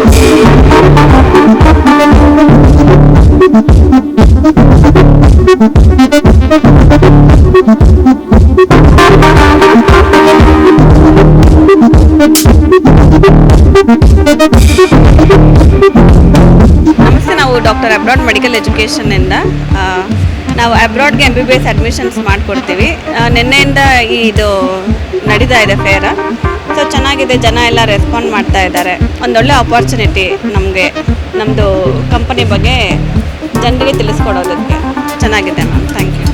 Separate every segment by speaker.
Speaker 1: ನಮಸ್ತೆ, ನಾವು doctor abroad medical ಎಜುಕೇಷನ್ನಿಂದ ನಾವು ಅಬ್ರಾಡ್ಗೆ MBBS ಅಡ್ಮಿಷನ್ಸ್ ಮಾಡಿಕೊಡ್ತೀವಿ. ನಿನ್ನೆಯಿಂದ ಇದು ನಡೀತಾ ಇದೆ ಫೇರ. ಸೊ ಚೆನ್ನಾಗಿದೆ, ಜನ ಎಲ್ಲ ರೆಸ್ಪಾಂಡ್ ಮಾಡ್ತಾ ಇದ್ದಾರೆ. ಒಂದೊಳ್ಳೆ ಆಪರ್ಚುನಿಟಿ ನಮಗೆ ನಮ್ಮದು ಕಂಪನಿ ಬಗ್ಗೆ ಜನರಿಗೆ ತಿಳಿಸ್ಕೊಡೋದಕ್ಕೆ ಚೆನ್ನಾಗಿದೆ ಮ್ಯಾಮ್. Thank you.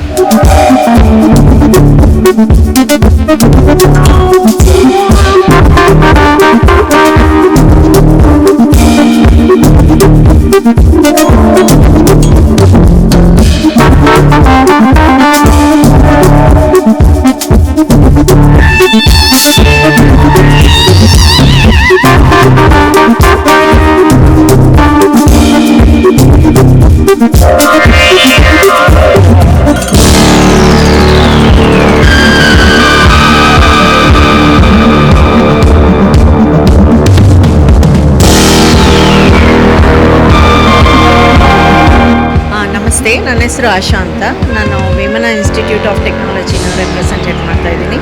Speaker 2: ನಮಸ್ತೆ, ನನ್ನ ಹೆಸರು ಆಶಾ ಅಂತ. ನಾನು ವೇಮನ ಇನ್ಸ್ಟಿಟ್ಯೂಟ್ ಆಫ್ ಟೆಕ್ನಾಲಜಿನ ರೆಪ್ರೆಸೆಂಟೇಟ್ ಮಾಡ್ತಾ ಇದ್ದೀನಿ.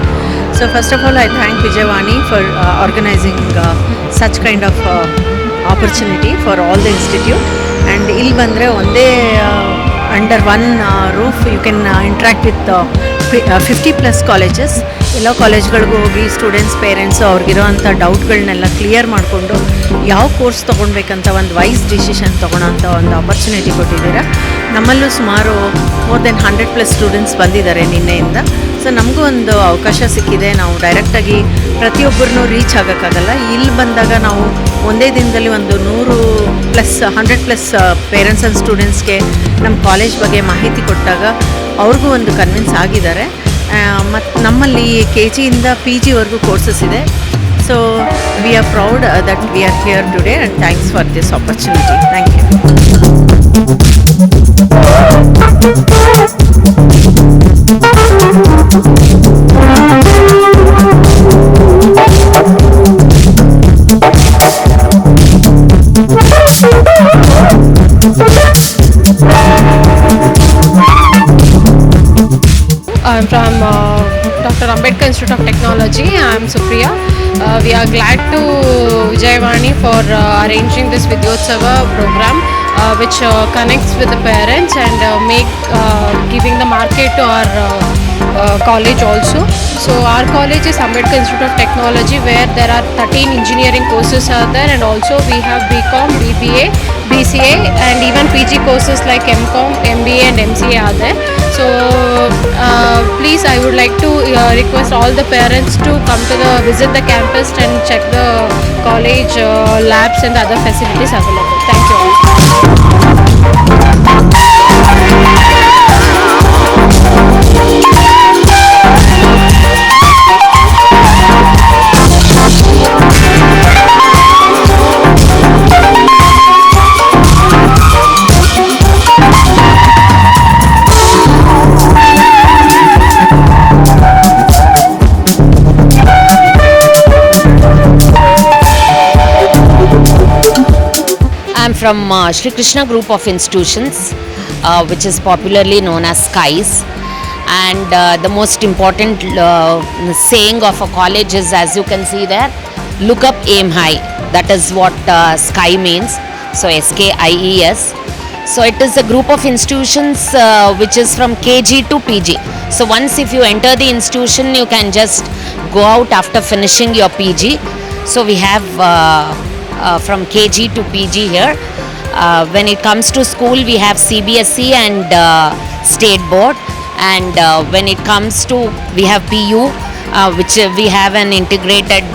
Speaker 2: So first of all I thank Vijayavani for organizing such kind of opportunity for all the institute. And ಇಲ್ಲಿ ಬಂದರೆ ಒಂದೇ under one roof you can interact with 50+ colleges. ಎಲ್ಲ ಕಾಲೇಜ್ಗಳಿಗೂ ಹೋಗಿ ಸ್ಟೂಡೆಂಟ್ಸ್, ಪೇರೆಂಟ್ಸು ಅವ್ರಿಗಿರೋವಂಥ ಡೌಟ್ಗಳನ್ನೆಲ್ಲ ಕ್ಲಿಯರ್ ಮಾಡಿಕೊಂಡು ಯಾವ ಕೋರ್ಸ್ ತೊಗೊಳ್ಬೇಕಂತ ಒಂದು ವೈಸ್ ಡಿಸಿಷನ್ ತೊಗೊಳೋಂಥ ಒಂದು ಆಪರ್ಚುನಿಟಿ ಕೊಟ್ಟಿದ್ದೀರಾ. ನಮ್ಮಲ್ಲೂ ಸುಮಾರು ಮೋರ್ ದೆನ್ 100+ ಸ್ಟೂಡೆಂಟ್ಸ್ ಬಂದಿದ್ದಾರೆ ನಿನ್ನೆಯಿಂದ. ಸೊ ನಮಗೂ ಒಂದು ಅವಕಾಶ ಸಿಕ್ಕಿದೆ. ನಾವು ಡೈರೆಕ್ಟಾಗಿ ಪ್ರತಿಯೊಬ್ಬರನ್ನೂ ರೀಚ್ ಆಗೋಕ್ಕಾಗಲ್ಲ. ಇಲ್ಲಿ ಬಂದಾಗ ನಾವು ಒಂದೇ ದಿನದಲ್ಲಿ ಒಂದು 100+ ಪೇರೆಂಟ್ಸ್ ಆ್ಯಂಡ್ ಸ್ಟೂಡೆಂಟ್ಸ್ಗೆ ನಮ್ಮ ಕಾಲೇಜ್ ಬಗ್ಗೆ ಮಾಹಿತಿ ಕೊಟ್ಟಾಗ ಅವ್ರಿಗೂ ಒಂದು ಕನ್ವಿನ್ಸ್ ಆಗಿದ್ದಾರೆ. ಮತ್ತು ನಮ್ಮಲ್ಲಿ KG ಇಂದ PG ವರೆಗೂ ಕೋರ್ಸಸ್ ಇದೆ. So we are proud that we are here today and thanks for this opportunity. Thank you.
Speaker 3: I'm from Dr. Ambedkar Institute of Technology. I'm Supriya. We are glad to Vijayawani for arranging this Vidyotsava program, which connects with the parents and giving the market to our college also. So our college is Ambedkar Institute of Technology, where there are 13 engineering courses are there, and also we have BCom, BBA, BCA, and even PG courses like MCom, MBA and MCA are there. So please, I would like to request all the parents to come to visit the campus and check the college labs and the other facilities available. Thank you all.
Speaker 4: I'm from Shri Krishna Group of Institutions, which is popularly known as SKIES. And the most important saying of a college is, as you can see there, look up, aim high. That is what SKIE means. So SKIES. So it is a group of institutions which is from KG to PG. So once if you enter the institution, you can just go out after finishing your PG. So we have from KG to PG here. When it comes to school, we have CBSE and State Board. And when it comes to, we have PU, which we have an integrated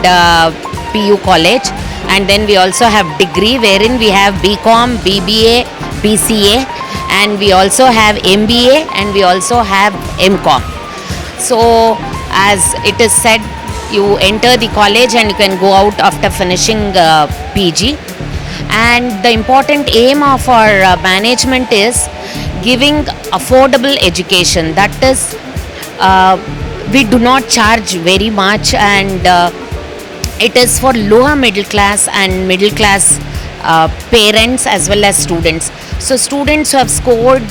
Speaker 4: PU college. And then we also have degree, wherein we have BCom, BBA, BCA, and we also have MBA, and we also have MCom. So as it is said, you enter the college and you can go out after finishing PG. And the important aim of our management is giving affordable education. That is, we do not charge very much, and it is for lower middle class and middle class parents as well as students. So students who have scored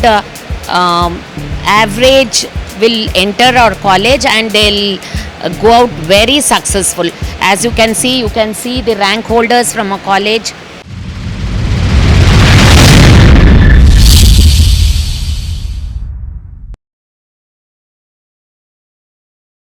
Speaker 4: average will enter our college and they'll go out very successful. As you can see the rank holders from our college